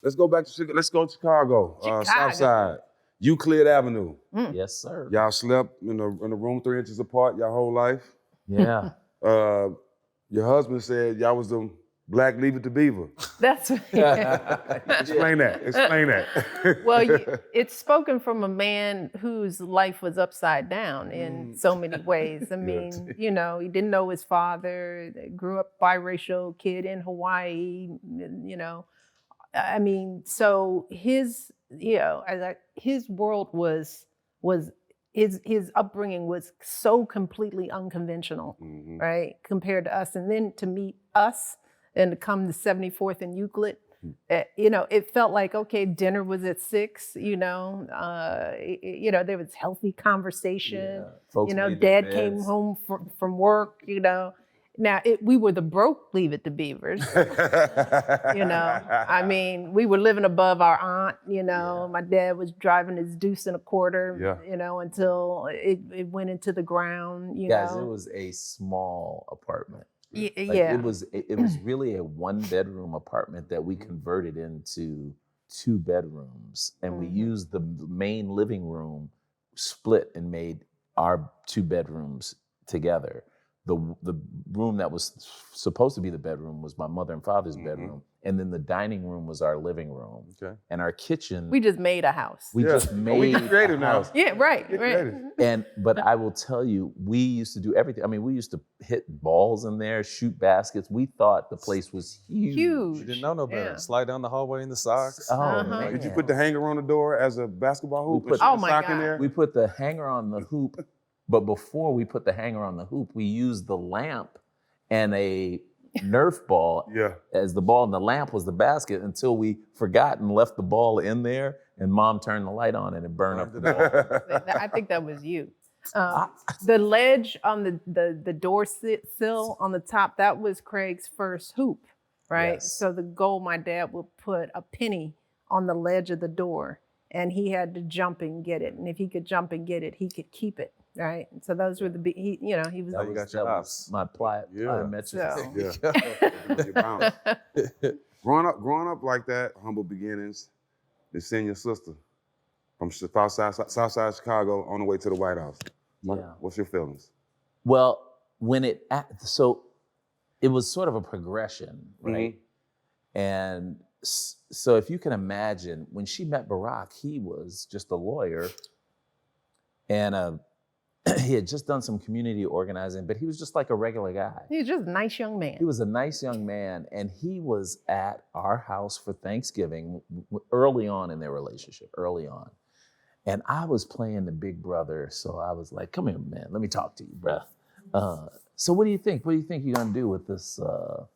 Let's go back to let's go to Chicago. South Side, Euclid Avenue. Yes, sir. Y'all slept in a room 3 inches apart your whole life. Yeah. Your husband said y'all was the Black Leave It to Beaver. That's Explain that. Well, it's spoken from a man whose life was upside down in so many ways. I mean, you know, he didn't know his father, grew up biracial kid in Hawaii, you know. I mean, so his, you know, his world was his upbringing was so completely unconventional, right, compared to us. And then to meet us and to come to 74th and Euclid, you know, it felt like, okay, dinner was at 6, you know, there was healthy conversation. Yeah. You know, Dad came home from work, you know. Now, we were the broke Leave It to Beavers, you know. I mean, we were living above our aunt, you know. Yeah. My dad was driving his deuce and a quarter, you know, until it went into the ground, you know. Guys, it was a small apartment. Yeah. It was really a 1-bedroom apartment that we converted into 2 bedrooms. And we used the main living room split and made our 2 bedrooms together. The room that was supposed to be the bedroom was my mother and father's bedroom. And then the dining room was our living room. Okay. And our kitchen. We just made a house. We just made creative a house. Yeah, right. But I will tell you, we used to do everything. I mean, we used to hit balls in there, shoot baskets. We thought the place was huge. You didn't know no better. Slide down the hallway in the socks. Oh, man. Did you put the hanger on the door as a basketball hoop? Oh my God. In there? We put the hanger on the hoop. But before we put the hanger on the hoop, we used the lamp and a Nerf ball as the ball, and the lamp was the basket until we forgot and left the ball in there, and Mom turned the light on and it burned up the ball. I think that was you. The ledge on the door sill on the top, that was Craig's first hoop, right? Yes. So the goal, my dad would put a penny on the ledge of the door, and he had to jump and get it. And if he could jump and get it, he could keep it. Right, so those were he was. That was my plyometrics. So. growing up like that, humble beginnings. Then seeing your sister from South Side Chicago on the way to the White House. What's your feelings? Well, so it was sort of a progression, right? And so if you can imagine, when she met Barack, he was just a lawyer, and he had just done some community organizing, but he was just like a regular guy. He was just a nice young man. He was a nice young man, and he was at our house for Thanksgiving early on in their relationship, And I was playing the big brother, so I was like, come here, man, let me talk to you, bruh. So what do you think? What do you think you're gonna do with this? Plans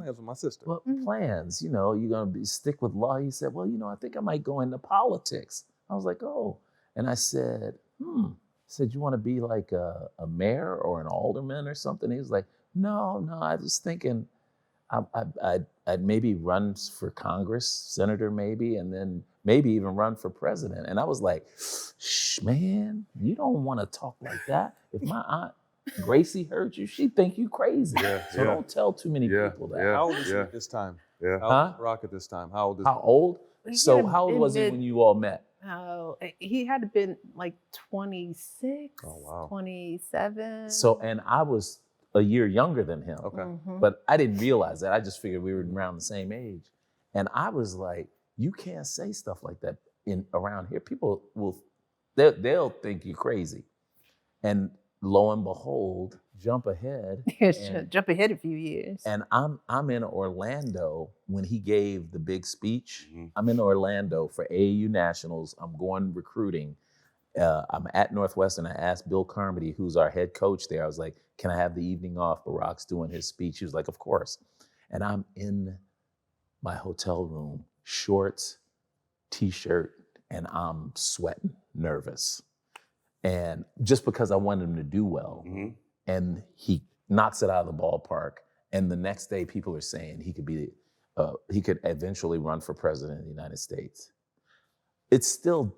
with my sister. Well, plans, you know, you're gonna stick with law? He said, well, you know, I think I might go into politics. I was like, oh. And I said, said, you want to be like a mayor or an alderman or something? He was like, no, I was thinking I'd maybe run for Congress, senator maybe, and then maybe even run for president. And I was like, shh, man, you don't want to talk like that. If my aunt Gracie heard you, she'd think you crazy. So don't tell too many people that. How old is he at this time? How old is Barack at this time? How old is he? How old? So how old was he when you all met? Oh, he had to been like 26, 27. So, and I was a year younger than him. Okay. But I didn't realize that. I just figured we were around the same age. And I was like, you can't say stuff like that around here. People they'll think you're crazy. And lo and behold, jump ahead. Jump ahead a few years. And I'm in Orlando when he gave the big speech. I'm in Orlando for AAU Nationals. I'm going recruiting. I'm at Northwestern. I asked Bill Carmody, who's our head coach there, I was like, can I have the evening off? Barack's doing his speech. He was like, of course. And I'm in my hotel room, shorts, t-shirt, and I'm sweating, nervous. And just because I wanted him to do well. And he knocks it out of the ballpark. And the next day, people are saying he could eventually run for president of the United States. It's still,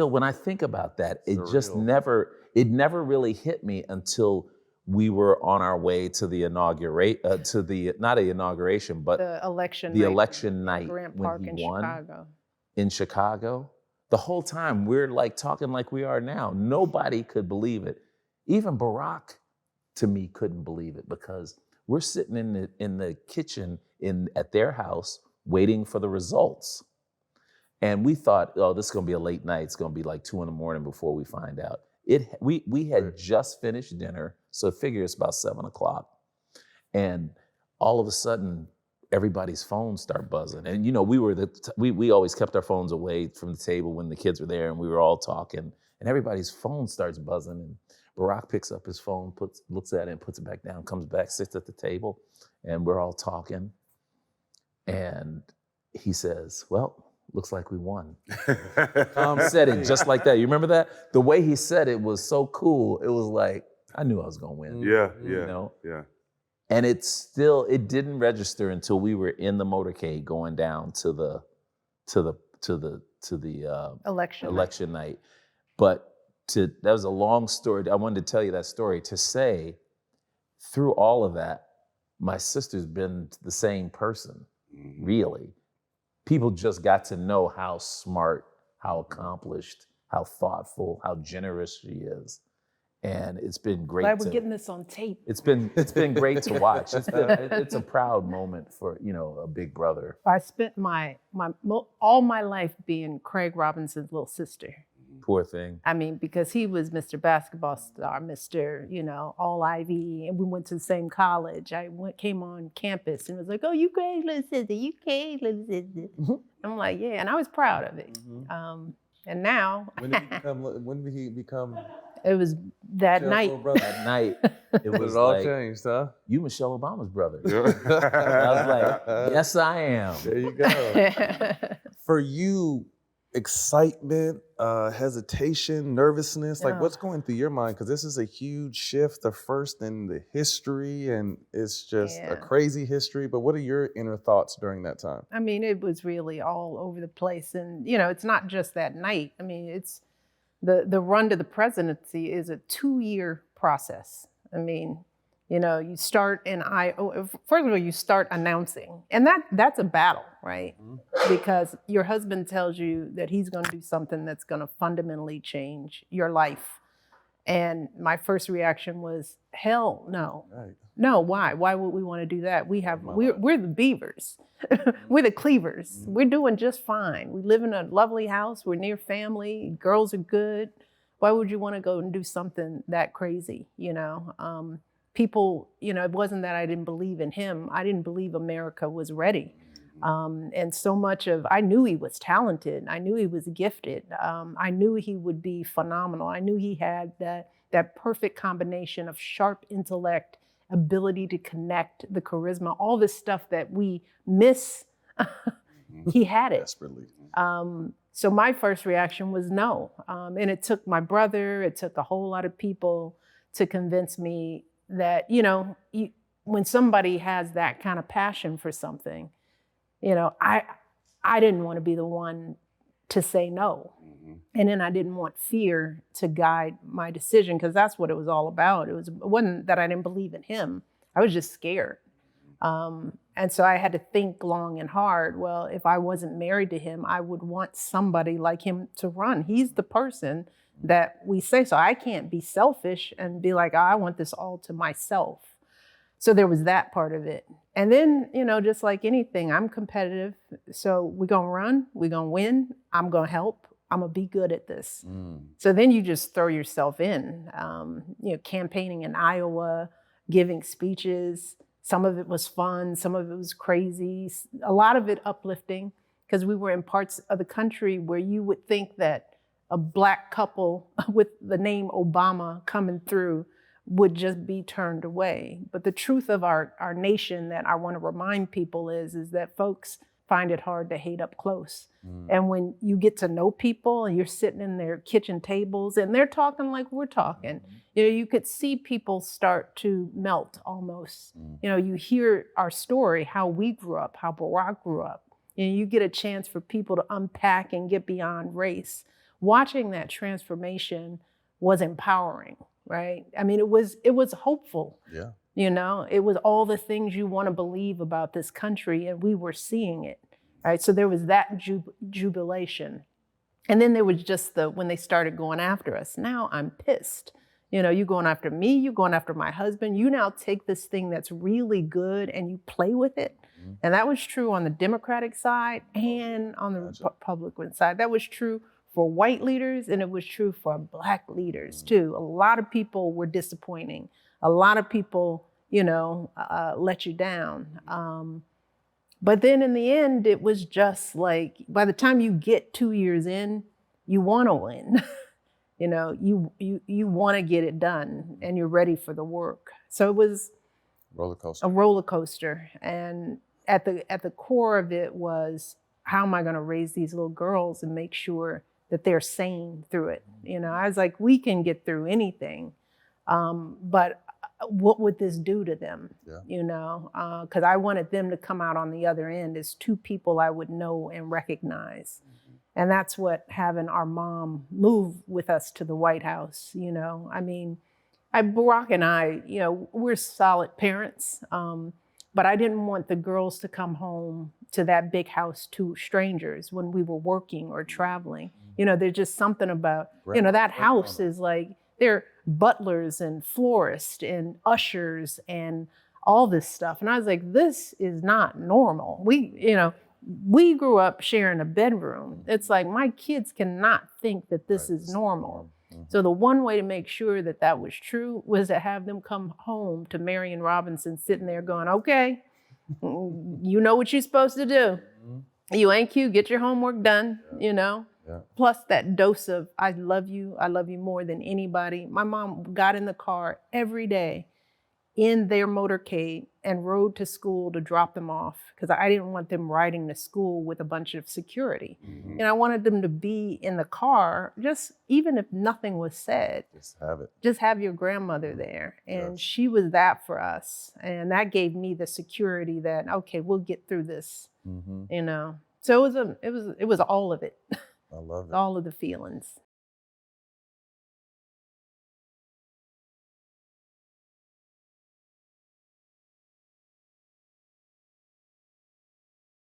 when I think about that, it never really hit me until we were on our way to the not the inauguration, but The election the night election night Grant when Park he in won Chicago. in Chicago. The whole time we're like talking like we are now. Nobody could believe it. Even Barack, to me, couldn't believe it, because we're sitting in the kitchen at their house waiting for the results. And we thought, oh, this is gonna be a late night. It's gonna be like 2 a.m. before we find out. We had just finished dinner, so figure it's about 7 o'clock. And all of a sudden, everybody's phones start buzzing. And we always kept our phones away from the table when the kids were there, and we were all talking, and everybody's phone starts buzzing. And Barack picks up his phone, looks at it and puts it back down, comes back, sits at the table, and we're all talking. And he says, well, looks like we won. Said it just like that. You remember that? The way he said it was so cool. It was like, I knew I was gonna win. Yeah. Yeah. And it didn't register until we were in the motorcade going down to the election night. But that was a long story. I wanted to tell you that story to say, through all of that, my sister's been the same person, really. People just got to know how smart, how accomplished, how thoughtful, how generous she is. And it's been great. Glad we're getting this on tape. It's been great to watch. It's a proud moment for, a big brother. I spent all my life being Craig Robinson's little sister. Poor thing. I mean, because he was Mr. Basketball Star, Mr. All Ivy, and we went to the same college. Came on campus and was like, "Oh, you Craig's little sister, you Craig's little sister." I'm like, "Yeah," and I was proud of it. And now, when did he become? It was that night. That night, it was all like, changed, huh? You Michelle Obama's brother. I was like, yes, I am. There you go. For you, excitement, hesitation, nervousness, like what's going through your mind? Because this is a huge shift, the first in the history, and it's just a crazy history. But what are your inner thoughts during that time? I mean, it was really all over the place. And, it's not just that night. I mean, it's the run to the presidency is a 2-year process. I mean, you start first of all, you start announcing, and that's a battle, right? Because your husband tells you that he's going to do something that's going to fundamentally change your life. And my first reaction was, hell no. Right. No, why? Why would we want to do that? We're the Beavers. We're the Cleavers. We're doing just fine. We live in a lovely house. We're near family. Girls are good. Why would you want to go and do something that crazy, People, it wasn't that I didn't believe in him. I didn't believe America was ready. And so much I knew he was talented. I knew he was gifted. I knew he would be phenomenal. I knew he had that perfect combination of sharp intellect, ability to connect, the charisma, all this stuff that we miss. He had it. Desperately. So my first reaction was no. And it took my brother, it took a whole lot of people to convince me that, when somebody has that kind of passion for something, I didn't want to be the one to say no. And then I didn't want fear to guide my decision, because that's what it was all about. It wasn't that I didn't believe in him. I was just scared. And so I had to think long and hard. Well, if I wasn't married to him, I would want somebody like him to run. He's the person that we say. So I can't be selfish and be like, I want this all to myself. So there was that part of it. And then, just like anything, I'm competitive. So we're going to run, we're going to win, I'm going to help, I'm going to be good at this. So then you just throw yourself in, campaigning in Iowa, giving speeches. Some of it was fun, some of it was crazy, a lot of it uplifting, because we were in parts of the country where you would think that a Black couple with the name Obama coming through would just be turned away. But the truth of our nation that I want to remind people is that folks find it hard to hate up close. And when you get to know people and you're sitting in their kitchen tables and they're talking like we're talking, you could see people start to melt almost. You hear our story, how we grew up, how Barack grew up. You get a chance for people to unpack and get beyond race. Watching that transformation was empowering. right? I mean, it was hopeful. Yeah. You know, it was all the things you want to believe about this country, and we were seeing it, right? So there was that jubilation. And then there was just when they started going after us. Now I'm pissed. You know, you going after me, you going after my husband. You now take this thing that's really good and you play with it. Mm-hmm. And that was true on the Democratic side and on the Republican side. That was true for white leaders, and it was true for Black leaders too. A lot of people were disappointing. A lot of people, you know, let you down. But then in the end, it was just like, by the time you get 2 years in, you want to win. You know, you want to get it done, and you're ready for the work. So it was a roller coaster. And at the core of it was, how am I going to raise these little girls and make sure that they're sane through it? You know, I was like, we can get through anything, but what would this do to them? Yeah. You know, because I wanted them to come out on the other end as two people I would know and recognize. Mm-hmm. And that's what having our mom move with us to the White House, you know. I mean, Barack and I, you know, we're solid parents, but I didn't want the girls to come home to that big house to strangers when we were working or traveling. You know, there's just something about, you know, that house is like, they're butlers and florists and ushers and all this stuff. And I was like, this is not normal. We grew up sharing a bedroom. It's like, my kids cannot think that this is normal. Mm-hmm. So the one way to make sure that that was true was to have them come home to Marion Robinson sitting there going, okay, you know what you're supposed to do. Mm-hmm. You ain't cute, get your homework done, you know. Yeah. Plus that dose of, I love you more than anybody. My mom got in the car every day in their motorcade and rode to school to drop them off, because I didn't want them riding to school with a bunch of security. Mm-hmm. And I wanted them to be in the car, just even if nothing was said. Just have your grandmother there. And she was that for us. And that gave me the security that, okay, we'll get through this, you know. So it was all of it. I love it. All of the feelings.